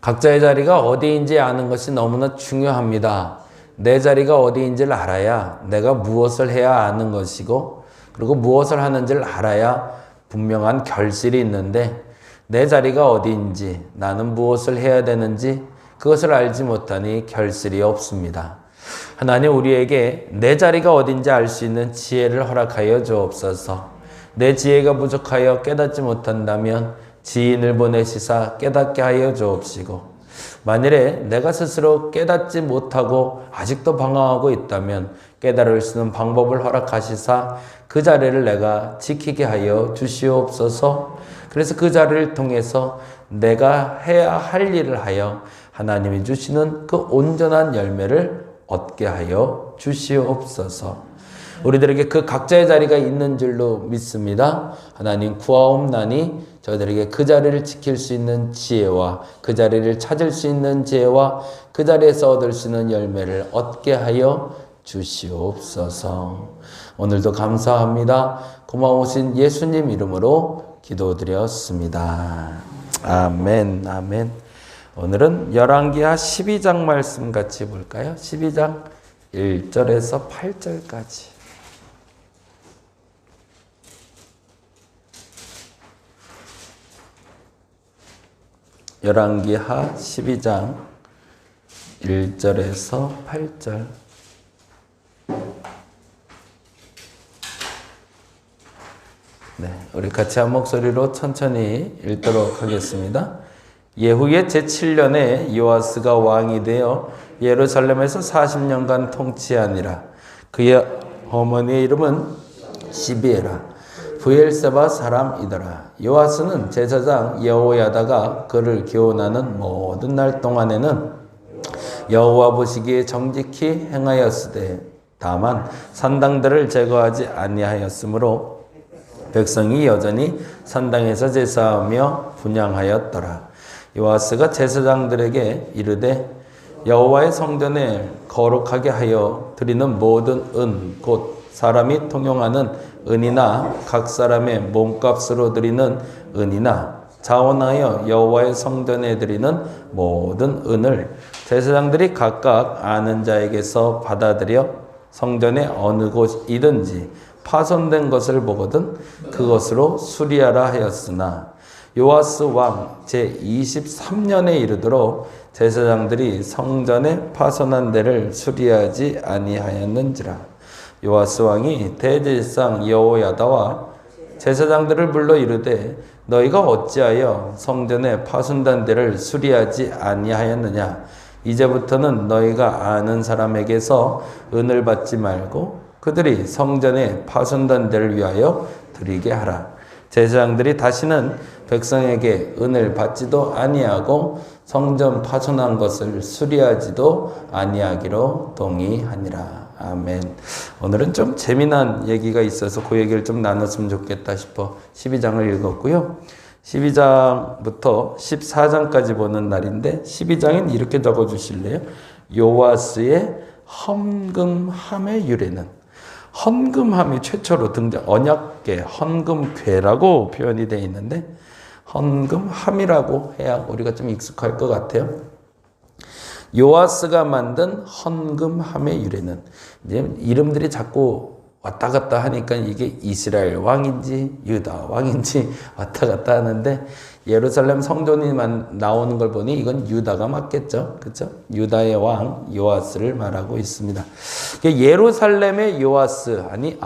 각자의 자리가 어디인지 아는 것이 너무나 중요합니다. 내 자리가 어디인지를 알아야 내가 무엇을 해야 아는 것이고, 그리고 무엇을 하는지를 알아야 분명한 결실이 있는데, 내 자리가 어디인지, 나는 무엇을 해야 되는지 그것을 알지 못하니 결실이 없습니다. 하나님, 우리에게 내 자리가 어딘지 알 수 있는 지혜를 허락하여 주옵소서. 내 지혜가 부족하여 깨닫지 못한다면 지인을 보내시사 깨닫게 하여 주옵시고, 만일에 내가 스스로 깨닫지 못하고 아직도 방황하고 있다면 깨달을 수 있는 방법을 허락하시사 그 자리를 내가 지키게 하여 주시옵소서. 그래서 그 자리를 통해서 내가 해야 할 일을 하여 하나님이 주시는 그 온전한 열매를 얻게 하여 주시옵소서. 우리들에게 그 각자의 자리가 있는 줄로 믿습니다. 하나님, 구하옵나니 저희들에게 그 자리를 지킬 수 있는 지혜와 그 자리를 찾을 수 있는 지혜와 그 자리에서 얻을 수 있는 열매를 얻게 하여 주시옵소서. 오늘도 감사합니다. 고마우신 예수님 이름으로 기도드렸습니다. 아멘, 아멘. 오늘은 열왕기하 12장 말씀 같이 볼까요? 12장 1절에서 8절까지. 열왕기하 12장 1절에서 8절. 네, 우리 같이 한 목소리로 천천히 읽도록 하겠습니다. 예후의 제7년에 요아스가 왕이 되어 예루살렘에서 40년간 통치하니라. 그의 어머니의 이름은 시비에라. 브엘세바 사람이더라. 요아스는 제사장 여호야다가 그를 교훈하는 모든 날 동안에는 여호와 보시기에 정직히 행하였으되 다만 산당들을 제거하지 아니하였으므로 백성이 여전히 산당에서 제사하며 분향하였더라. 요아스가 제사장들에게 이르되 여호와의 성전에 거룩하게 하여 드리는 모든 은 곧 사람이 통용하는 은이나 각 사람의 몸값으로 드리는 은이나 자원하여 여호와의 성전에 드리는 모든 은을 제사장들이 각각 아는 자에게서 받아들여 성전의 어느 곳이든지 파손된 것을 보거든 그것으로 수리하라 하였으나 요아스 왕 제23년에 이르도록 제사장들이 성전의 파손한 데를 수리하지 아니하였는지라. 요아스 왕이 대제사장 여호야다와 제사장들을 불러 이르되 너희가 어찌하여 성전의 파손된 데를 수리하지 아니하였느냐. 이제부터는 너희가 아는 사람에게서 은을 받지 말고 그들이 성전의 파손된 데를 위하여 드리게 하라. 제사장들이 다시는 백성에게 은을 받지도 아니하고 성전 파손한 것을 수리하지도 아니하기로 동의하니라. 아멘. 오늘은 좀 재미난 얘기가 있어서 그 얘기를 좀 나눴으면 좋겠다 싶어 12장을 읽었고요. 12장부터 14장까지 보는 날인데 12장엔 이렇게 적어주실래요? 요아스의 헌금함의 유래는, 헌금함이 최초로 등장, 언약궤, 헌금궤라고 표현이 되어 있는데 헌금함이라고 해야 우리가 좀 익숙할 것 같아요. 요아스가 만든 헌금함의 유래는, 이제 이름들이 자꾸 왔다 갔다 하니까 이게 이스라엘 왕인지 유다 왕인지 왔다 갔다 하는데 예루살렘 성전이 나오는 걸 보니 이건 유다가 맞겠죠. 그렇죠? 유다의 왕 요아스를 말하고 있습니다. 예루살렘의 요아스, 아니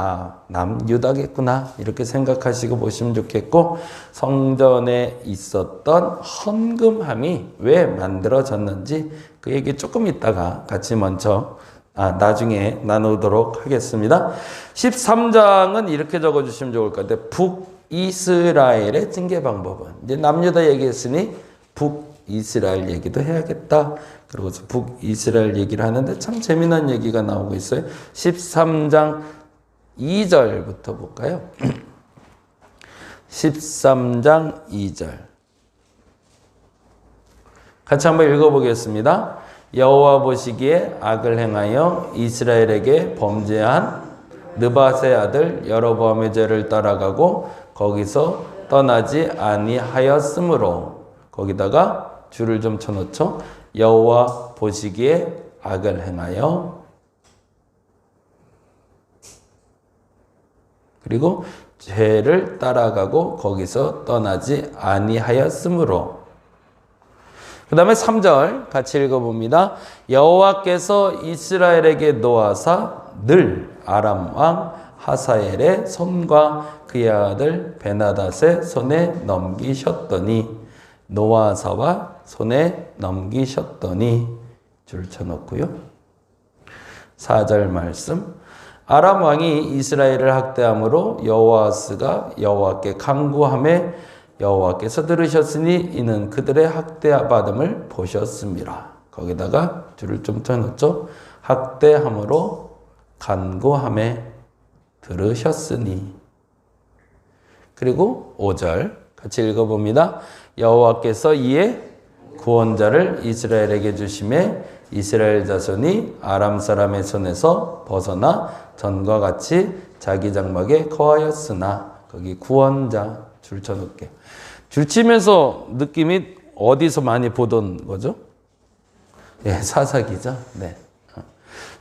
남유다겠구나 이렇게 생각하시고 보시면 좋겠고, 성전에 있었던 헌금함이 왜 만들어졌는지 그 얘기 조금 있다가 같이 먼저 나중에 나누도록 하겠습니다. 13장은 이렇게 적어주시면 좋을 것 같아요. 북이스라엘의 징계 방법은, 이제 남유다 얘기했으니 북이스라엘 얘기도 해야겠다. 그러고서 북이스라엘 얘기를 하는데 참 재미난 얘기가 나오고 있어요. 13장 2절부터 볼까요? 13장 2절 같이 한번 읽어보겠습니다. 여호와 보시기에 악을 행하여 이스라엘에게 범죄한 느밧의 아들 여로보암의 죄를 따라가고 거기서 떠나지 아니하였으므로, 거기다가 줄을 좀 쳐놓죠. 여호와 보시기에 악을 행하여 그리고 죄를 따라가고 거기서 떠나지 아니하였으므로. 그 다음에 3절 같이 읽어봅니다. 여호와께서 이스라엘에게 노하사 늘 아람 왕 하사엘의 손과 그의 아들 베나닷의 손에 넘기셨더니 노아사와 손에 넘기셨더니 줄 쳐놓고요. 4절 말씀. 아람 왕이 이스라엘을 학대함으로 여호아스가 여호와께 간구하매 여호와께서 들으셨으니 이는 그들의 학대받음을 보셨습니다. 거기다가 줄을 좀 쳐놓죠. 학대함으로 간구하매 들으셨으니. 그리고 5절 같이 읽어봅니다. 여호와께서 이에 구원자를 이스라엘에게 주심에 이스라엘 자손이 아람 사람의 손에서 벗어나 전과 같이 자기 장막에 거하였으나. 거기 구원자 줄 쳐놓을게요. 줄 치면서 느낌이 어디서 많이 보던 거죠? 예, 사사기죠. 네.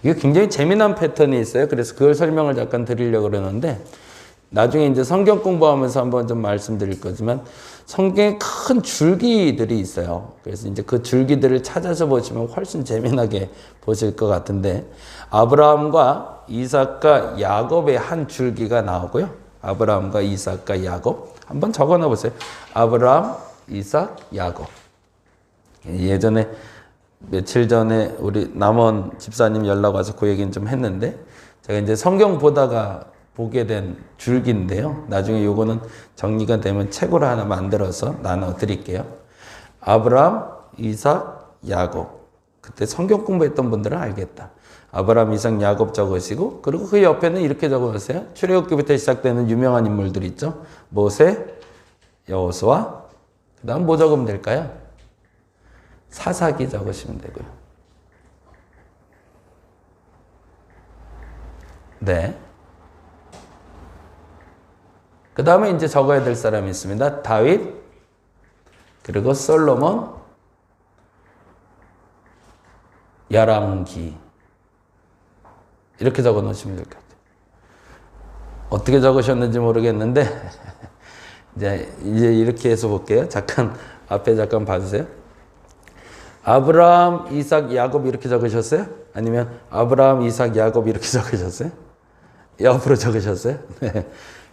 이게 굉장히 재미난 패턴이 있어요. 그래서 그걸 설명을 잠깐 드리려고 그러는데 나중에 이제 성경 공부하면서 한번 좀 말씀드릴 거지만 성경에 큰 줄기들이 있어요. 그래서 이제 그 줄기들을 찾아서 보시면 훨씬 재미나게 보실 것 같은데 아브라함과 이삭과 야곱의 한 줄기가 나오고요. 아브라함과 이삭과 야곱. 한번 적어 놓어 보세요. 아브라함, 이삭, 야곱. 예전에 며칠 전에 우리 남원 집사님 연락 와서 그 얘기는 좀 했는데 제가 이제 성경 보다가 보게 된 줄기인데요. 나중에 요거는 정리가 되면 책으로 하나 만들어서 나눠 드릴게요. 아브라함, 이삭, 야곱. 그때 성경 공부했던 분들은 알겠다. 아브라함, 이삭, 야곱 적으시고 그리고 그 옆에는 이렇게 적어주세요. 출애굽기부터 시작되는 유명한 인물들 있죠. 모세, 여호수아. 그 다음 뭐 적으면 될까요? 사사기 적으시면 되고요. 네. 그 다음에 이제 적어야 될 사람이 있습니다. 다윗, 그리고 솔로몬, 열왕기. 이렇게 적어 놓으시면 될 것 같아요. 어떻게 적으셨는지 모르겠는데, 이제 이렇게 해서 볼게요. 잠깐, 앞에 잠깐 봐주세요. 아브라함, 이삭, 야곱 이렇게 적으셨어요? 아니면 아브라함, 이삭, 야곱 이렇게 적으셨어요? 옆으로 적으셨어요? 네.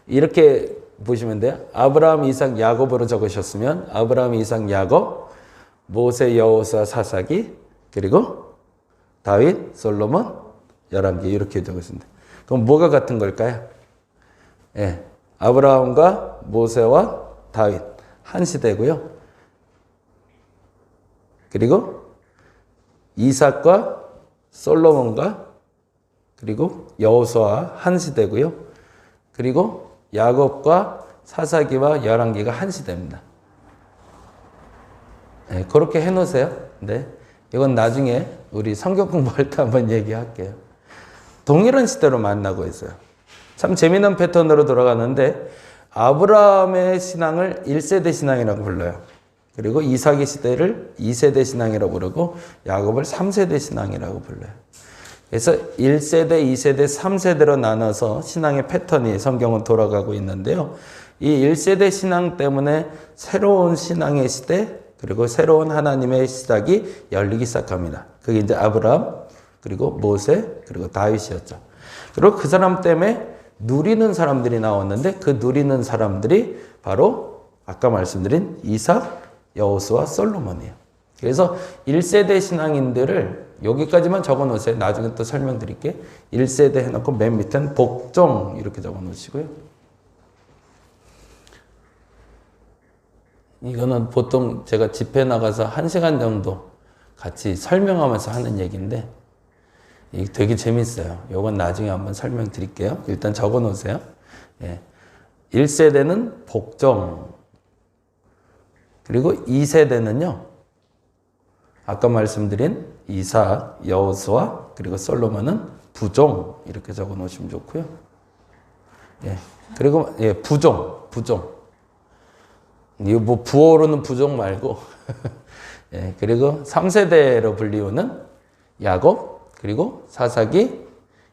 이렇게 보시면 돼요. 아브라함, 이삭, 야곱으로 적으셨으면 아브라함, 이삭, 야곱, 모세, 여호수아, 사사기, 그리고 다윗, 솔로몬, 열왕기 이렇게 적으신다. 그럼 뭐가 같은 걸까요? 예, 아브라함과 모세와 다윗 한 시대고요. 그리고 이삭과 솔로몬과 그리고 여호수아 한 시대고요. 그리고 야곱과 사사기와 열왕기가 한 시대입니다. 네, 그렇게 해놓으세요. 네, 이건 나중에 우리 성경 공부할 때 한번 얘기할게요. 동일한 시대로 만나고 있어요. 참 재미난 패턴으로 돌아가는데 아브라함의 신앙을 1세대 신앙이라고 불러요. 그리고 이삭의 시대를 2세대 신앙이라고 부르고 야곱을 3세대 신앙이라고 불러요. 그래서 1세대, 2세대, 3세대로 나눠서 신앙의 패턴이 성경은 돌아가고 있는데요. 이 1세대 신앙 때문에 새로운 신앙의 시대, 그리고 새로운 하나님의 시작이 열리기 시작합니다. 그게 이제 아브라함, 그리고 모세, 그리고 다윗이었죠. 그리고 그 사람 때문에 누리는 사람들이 나왔는데 그 누리는 사람들이 바로 아까 말씀드린 이삭, 여호수아, 솔로몬이에요. 그래서 1세대 신앙인들을 여기까지만 적어 놓으세요. 나중에 또 설명드릴게요. 1세대 해놓고 맨 밑에는 복종 이렇게 적어 놓으시고요. 이거는 보통 제가 집회 나가서 1시간 정도 같이 설명하면서 하는 얘기인데 이게 되게 재밌어요. 이건 나중에 한번 설명드릴게요. 일단 적어 놓으세요. 예. 1세대는 복종, 그리고 2세대는요 아까 말씀드린 이삭, 여호수아, 그리고 솔로몬은 부종 이렇게 적어 놓으시면 좋고요. 예. 그리고 예, 부종. 이거 뭐 부어오르는 부종 말고 예, 그리고 3세대로 불리우는 야곱, 그리고 사사기,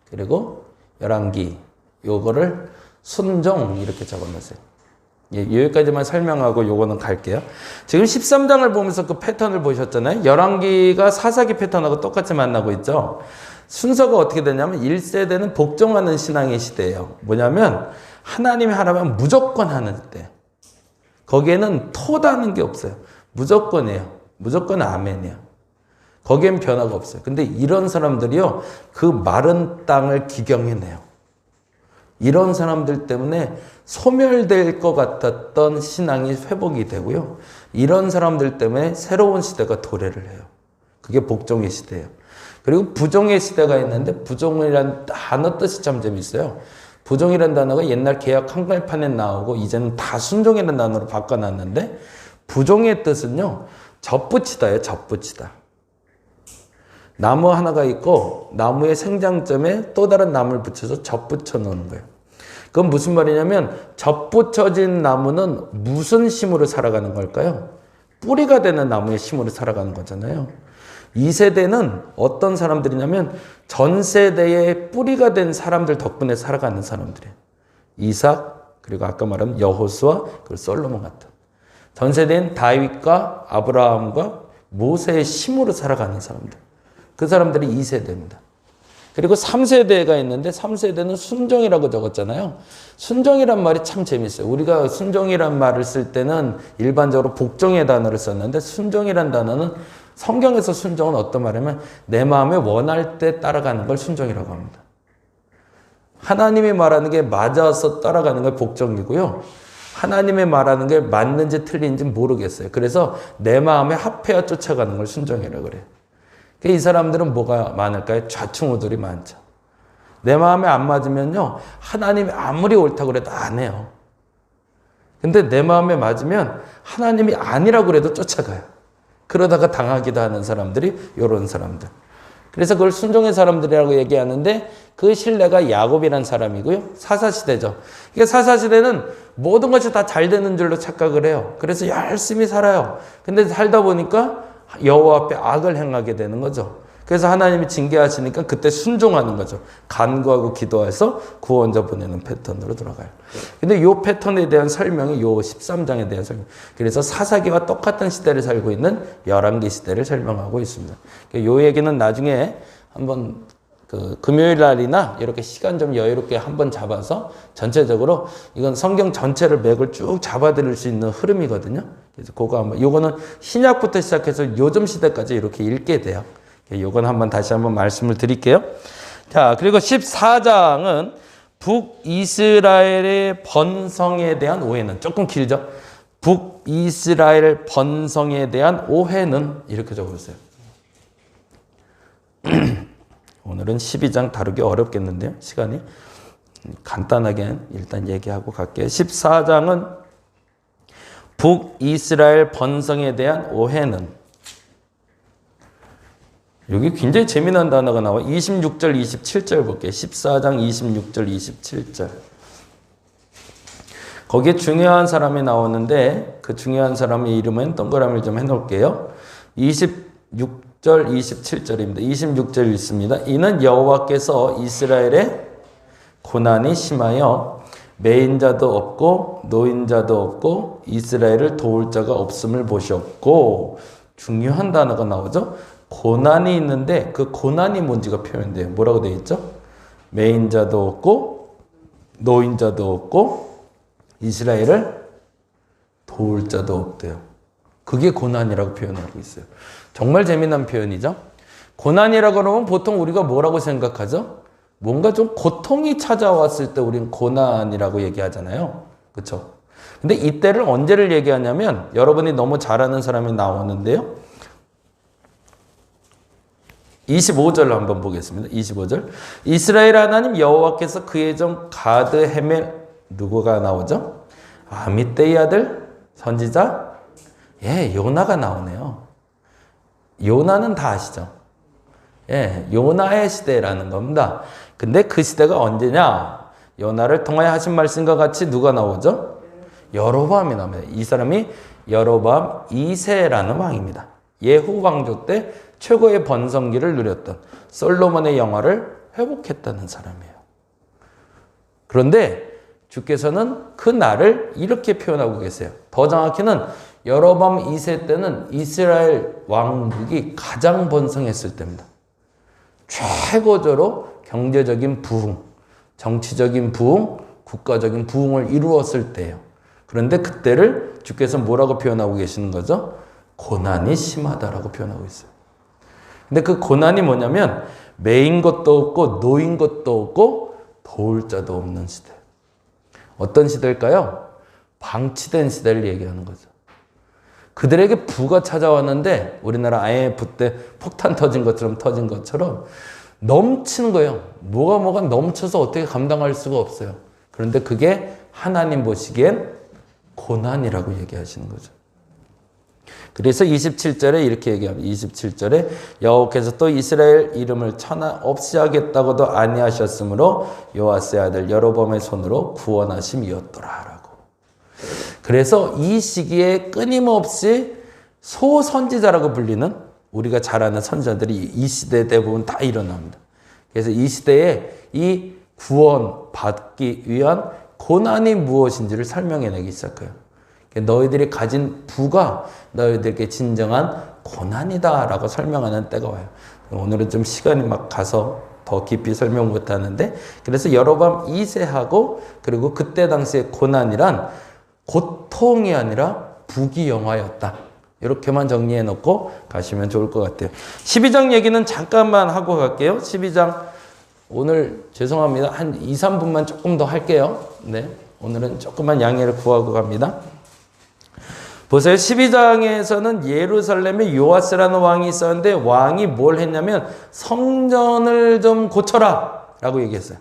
그리고 열왕기. 요거를 순종 이렇게 적어놓으세요. 예, 여기까지만 설명하고 요거는 갈게요. 지금 13장을 보면서 그 패턴을 보셨잖아요. 열왕기가 사사기 패턴하고 똑같이 만나고 있죠. 순서가 어떻게 되냐면 1세대는 복종하는 신앙의 시대예요. 뭐냐면 하나님이 하라면 무조건 하는 때. 거기에는 토다는 게 없어요. 무조건이에요. 무조건 아멘이에요. 거기엔 변화가 없어요. 근데 이런 사람들이요, 그 마른 땅을 기경해내요. 이런 사람들 때문에 소멸될 것 같았던 신앙이 회복이 되고요. 이런 사람들 때문에 새로운 시대가 도래를 해요. 그게 복종의 시대예요. 그리고 부종의 시대가 있는데 부종이라는 단어 뜻이 참 재밌어요. 부종이라는 단어가 옛날 개역 한글판에 나오고 이제는 다 순종이라는 단어로 바꿔놨는데 부종의 뜻은요. 접붙이다예요. 접붙이다. 나무 하나가 있고 나무의 생장점에 또 다른 나무를 붙여서 접붙여 놓는 거예요. 그건 무슨 말이냐면 접붙여진 나무는 무슨 힘으로 살아가는 걸까요? 뿌리가 되는 나무의 힘으로 살아가는 거잖아요. 이 세대는 어떤 사람들이냐면 전 세대의 뿌리가 된 사람들 덕분에 살아가는 사람들이에요. 이삭, 그리고 아까 말한 여호수아, 그리고 솔로몬 같은. 전 세대는 다윗과 아브라함과 모세의 힘으로 살아가는 사람들. 그 사람들이 2세대입니다. 그리고 3세대가 있는데 3세대는 순종이라고 적었잖아요. 순종이란 말이 참 재밌어요. 우리가 순종이란 말을 쓸 때는 일반적으로 복종의 단어를 썼는데 순종이란 단어는 성경에서 순종은 어떤 말이냐면 내 마음에 원할 때 따라가는 걸 순종이라고 합니다. 하나님이 말하는 게 맞아서 따라가는 걸 복종이고요. 하나님이 말하는 게 맞는지 틀린지 모르겠어요. 그래서 내 마음에 합해야 쫓아가는 걸 순종이라고 그래요. 이 사람들은 뭐가 많을까요? 좌충우돌이 많죠. 내 마음에 안 맞으면요. 하나님이 아무리 옳다고 그래도 안 해요. 근데 내 마음에 맞으면 하나님이 아니라고 그래도 쫓아가요. 그러다가 당하기도 하는 사람들이 이런 사람들. 그래서 그걸 순종의 사람들이라고 얘기하는데 그 신뢰가 야곱이란 사람이고요. 사사시대죠. 그러니까 사사시대는 모든 것이 다 잘 되는 줄로 착각을 해요. 그래서 열심히 살아요. 근데 살다 보니까 여호와 앞에 악을 행하게 되는 거죠. 그래서 하나님이 징계하시니까 그때 순종하는 거죠. 간구하고 기도해서 구원자 보내는 패턴으로 들어가요. 근데 이 패턴에 대한 설명이 요 13장에 대한 설명. 그래서 사사기와 똑같은 시대를 살고 있는 열왕기 시대를 설명하고 있습니다. 요 얘기는 나중에 한번 금요일 날이나 이렇게 시간 좀 여유롭게 한번 잡아서 전체적으로 이건 성경 전체를 맥을 쭉 잡아드릴 수 있는 흐름이거든요. 그래서 그거 한번, 요거는 신약부터 시작해서 요즘 시대까지 이렇게 읽게 돼요. 요건 한번 다시 한번 말씀을 드릴게요. 자, 그리고 14장은 북이스라엘의 번성에 대한 오해는 조금 길죠. 북이스라엘 번성에 대한 오해는 이렇게 적어주세요. 오늘은 12장 다루기 어렵겠는데요. 시간이. 간단하게 일단 얘기하고 갈게요. 14장은 북이스라엘 번성에 대한 오해는, 여기 굉장히 재미난 단어가 나와. 26절, 27절 볼게요. 14장 26절, 27절. 거기에 중요한 사람이 나오는데 그 중요한 사람의 이름은 동그라미를 좀 해놓을게요. 26절, 27절입니다. 26절 읽습니다. 이는 여호와께서 이스라엘의 고난이 심하여 매인자도 없고 노인자도 없고 이스라엘을 도울 자가 없음을 보셨고, 중요한 단어가 나오죠. 고난이 있는데 그 고난이 뭔지가 표현돼요. 뭐라고 되어 있죠? 매인자도 없고 노인자도 없고 이스라엘을 도울 자도 없대요. 그게 고난이라고 표현하고 있어요. 정말 재미난 표현이죠. 고난이라고 하면 보통 우리가 뭐라고 생각하죠? 뭔가 좀 고통이 찾아왔을 때 우리는 고난이라고 얘기하잖아요. 그렇죠? 근데 이때를 언제를 얘기하냐면, 여러분이 너무 잘 아는 사람이 나오는데요. 25절로 한번 보겠습니다. 25절. 이스라엘 하나님 여호와께서 그의 종 가드 헤멜, 누구가 나오죠? 아미떼의 아들 선지자? 예, 요나가 나오네요. 요나는 다 아시죠? 예, 요나의 시대라는 겁니다. 근데 그 시대가 언제냐? 요나를 통하여 하신 말씀과 같이 누가 나오죠? 여로보암이 나옵니다. 이 사람이 여로보암 2세라는 왕입니다. 예후 왕조 때 최고의 번성기를 누렸던 솔로몬의 영화를 회복했다는 사람이에요. 그런데 주께서는 그 날을 이렇게 표현하고 계세요. 더 정확히는 여로보암 2세 때는 이스라엘 왕국이 가장 번성했을 때입니다. 최고조로 경제적인 부흥, 정치적인 부흥, 국가적인 부흥을 이루었을 때예요. 그런데 그때를 주께서 뭐라고 표현하고 계시는 거죠? 고난이 심하다라고 표현하고 있어요. 근데 그 고난이 뭐냐면 매인 것도 없고 노인 것도 없고 도울 자도 없는 시대. 어떤 시대일까요? 방치된 시대를 얘기하는 거죠. 그들에게 부가 찾아왔는데 우리나라 IMF 때 폭탄 터진 것처럼 넘치는 거예요. 뭐가 넘쳐서 어떻게 감당할 수가 없어요. 그런데 그게 하나님 보시기엔 고난이라고 얘기하시는 거죠. 그래서 27절에 이렇게 얘기합니다. 27절에 여호와께서 또 이스라엘 이름을 천하 없이 하겠다고도 아니하셨으므로 요아스의 아들 여로보암의 손으로 구원하심이었더라 라고. 그래서 이 시기에 끊임없이 소선지자라고 불리는 우리가 잘 아는 선지자들이 이 시대 대부분 다 일어납니다. 그래서 이 시대에 이 구원받기 위한 고난이 무엇인지를 설명해내기 시작해요. 너희들이 가진 부가 너희들에게 진정한 고난이다 라고 설명하는 때가 와요. 오늘은 좀 시간이 막 가서 더 깊이 설명 못하는데, 그래서 여로보암 2세하고 그리고 그때 당시의 고난이란 고통이 아니라 부귀영화였다. 이렇게만 정리해 놓고 가시면 좋을 것 같아요. 12장 얘기는 잠깐만 하고 갈게요. 12장 오늘 죄송합니다. 한 2, 3분만 조금 더 할게요. 네, 오늘은 조금만 양해를 구하고 갑니다. 보세요. 12장에서는 예루살렘에 요아스라는 왕이 있었는데 왕이 뭘 했냐면 성전을 좀 고쳐라 라고 얘기했어요.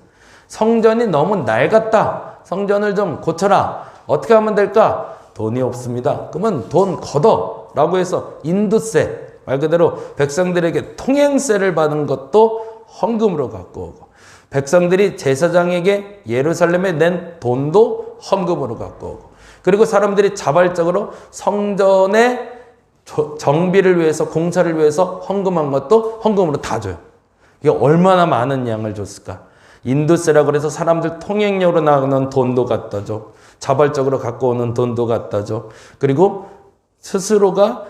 성전이 너무 낡았다. 성전을 좀 고쳐라. 어떻게 하면 될까? 돈이 없습니다. 그러면 돈 걷어 라고 해서 인두세, 말 그대로 백성들에게 통행세를 받은 것도 헌금으로 갖고 오고, 백성들이 제사장에게 예루살렘에 낸 돈도 헌금으로 갖고 오고, 그리고 사람들이 자발적으로 성전의 정비를 위해서, 공사를 위해서 헌금한 것도 헌금으로 다 줘요. 이게 얼마나 많은 양을 줬을까? 인두세라고 해서 사람들 통행료로 나오는 돈도 갖다 줘. 자발적으로 갖고 오는 돈도 갖다 줘. 그리고 스스로가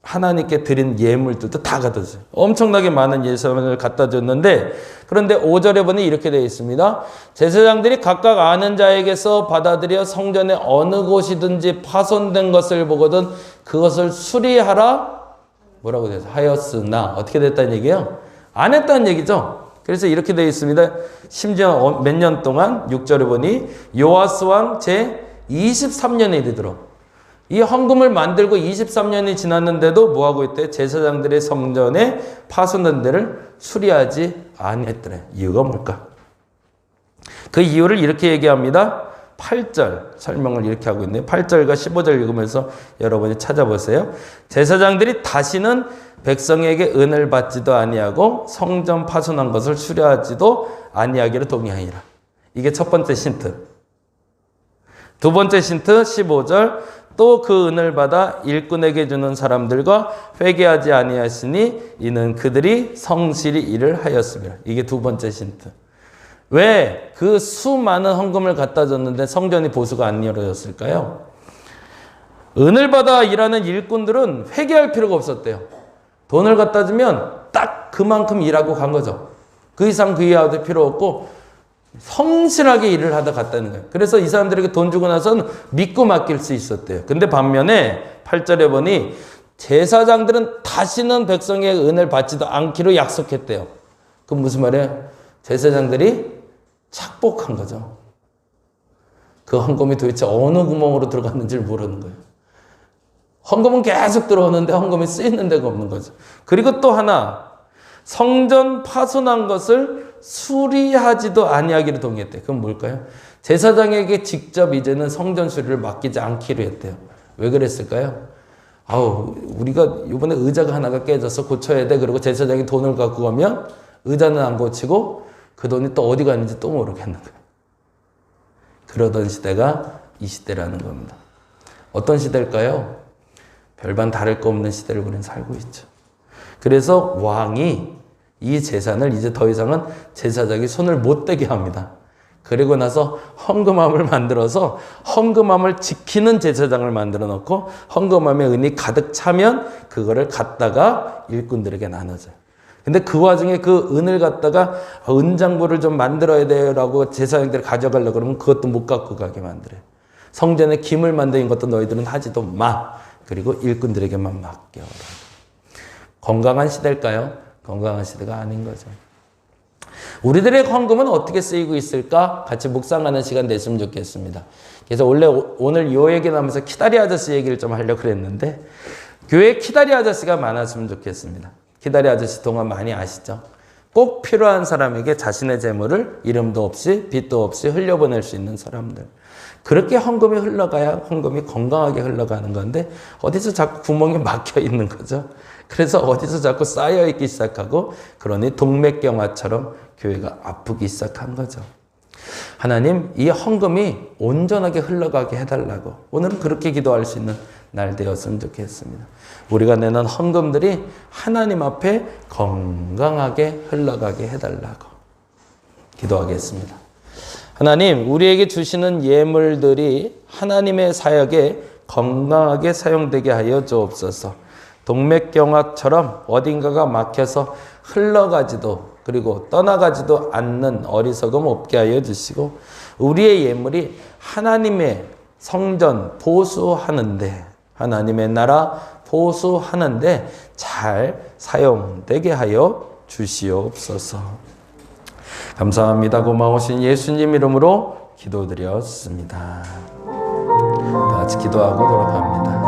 하나님께 드린 예물들도 다 갖다 줘요. 엄청나게 많은 예물을 갖다 줬는데, 그런데 5절에 보니 이렇게 되어 있습니다. 제사장들이 각각 아는 자에게서 받아들여 성전의 어느 곳이든지 파손된 것을 보거든 그것을 수리하라 뭐라고 되어 있어요? 하였으나 어떻게 됐다는 얘기예요? 안 했다는 얘기죠. 그래서 이렇게 되어 있습니다. 심지어 몇 년 동안 6절에 보니 요아스 왕 제 23년에 이르도록 이 헌금을 만들고 23년이 지났는데도 뭐하고 있대? 제사장들의 성전에 파손된 데를 수리하지 아니했더래. 이유가 뭘까? 그 이유를 이렇게 얘기합니다. 8절 설명을 이렇게 하고 있네요. 8절과 15절 읽으면서 여러분이 찾아보세요. 제사장들이 다시는 백성에게 은을 받지도 아니하고 성전 파손한 것을 수리하지도 아니하기를 동의하니라. 이게 첫 번째 힌트. 두 번째 힌트 15절 또 그 은을 받아 일꾼에게 주는 사람들과 회개하지 아니하시니 이는 그들이 성실히 일을 하였습니다. 이게 두 번째 힌트. 왜 그 수많은 헌금을 갖다 줬는데 성전이 보수가 안 이루어졌을까요? 은을 받아 일하는 일꾼들은 회개할 필요가 없었대요. 돈을 갖다 주면 딱 그만큼 일하고 간 거죠. 그 이상 그 이하도 필요 없고 성실하게 일을 하다 갔다는 거예요. 그래서 이 사람들에게 돈 주고 나서는 믿고 맡길 수 있었대요. 근데 반면에 8절에 보니 제사장들은 다시는 백성의 은을 받지도 않기로 약속했대요. 그건 무슨 말이에요? 제사장들이 착복한 거죠. 그 헌금이 도대체 어느 구멍으로 들어갔는지를 모르는 거예요. 헌금은 계속 들어오는데 헌금이 쓰이는 데가 없는 거죠. 그리고 또 하나, 성전 파손한 것을 수리하지도 아니하기로 동의했대요. 그건 뭘까요? 제사장에게 직접 이제는 성전 수리를 맡기지 않기로 했대요. 왜 그랬을까요? 우리가 이번에 의자가 하나가 깨져서 고쳐야 돼. 그리고 제사장이 돈을 갖고 가면 의자는 안 고치고 그 돈이 또 어디 갔는지 또 모르겠는 거예요. 그러던 시대가 이 시대라는 겁니다. 어떤 시대일까요? 별반 다를 거 없는 시대를 우리는 살고 있죠. 그래서 왕이 이 재산을 이제 더 이상은 제사장이 손을 못 대게 합니다. 그리고 나서 헌금함을 만들어서 헌금함을 지키는 제사장을 만들어 놓고 헌금함에 은이 가득 차면 그거를 갖다가 일꾼들에게 나눠줘요. 근데 그 와중에 그 은을 갖다가 은장부를 좀 만들어야 돼요라고 제사장들이 가져가려고 그러면 그것도 못 갖고 가게 만들어요. 성전에 기물 만드는 것도 너희들은 하지도 마. 그리고 일꾼들에게만 맡겨라. 건강한 시대일까요? 건강한 시대가 아닌 거죠. 우리들의 헌금은 어떻게 쓰이고 있을까? 같이 묵상하는 시간 됐으면 좋겠습니다. 그래서 원래 오늘 요 얘기 나오면서 키다리 아저씨 얘기를 좀 하려고 그랬는데 교회에 키다리 아저씨가 많았으면 좋겠습니다. 키다리 아저씨 동안 많이 아시죠? 꼭 필요한 사람에게 자신의 재물을 이름도 없이 빚도 없이 흘려보낼 수 있는 사람들. 그렇게 헌금이 흘러가야 헌금이 건강하게 흘러가는 건데 어디서 자꾸 구멍이 막혀 있는 거죠. 그래서 어디서 자꾸 쌓여 있기 시작하고 그러니 동맥경화처럼 교회가 아프기 시작한 거죠. 하나님, 이 헌금이 온전하게 흘러가게 해달라고 오늘은 그렇게 기도할 수 있는 날 되었으면 좋겠습니다. 우리가 내는 헌금들이 하나님 앞에 건강하게 흘러가게 해달라고 기도하겠습니다. 하나님, 우리에게 주시는 예물들이 하나님의 사역에 건강하게 사용되게 하여 주옵소서. 동맥경화처럼 어딘가가 막혀서 흘러가지도 그리고 떠나가지도 않는 어리석음 없게 하여 주시고 우리의 예물이 하나님의 성전 보수하는데 하나님의 나라 보수하는데 잘 사용되게 하여 주시옵소서. 감사합니다. 고마우신 예수님 이름으로 기도드렸습니다. 다 같이 기도하고 돌아갑니다.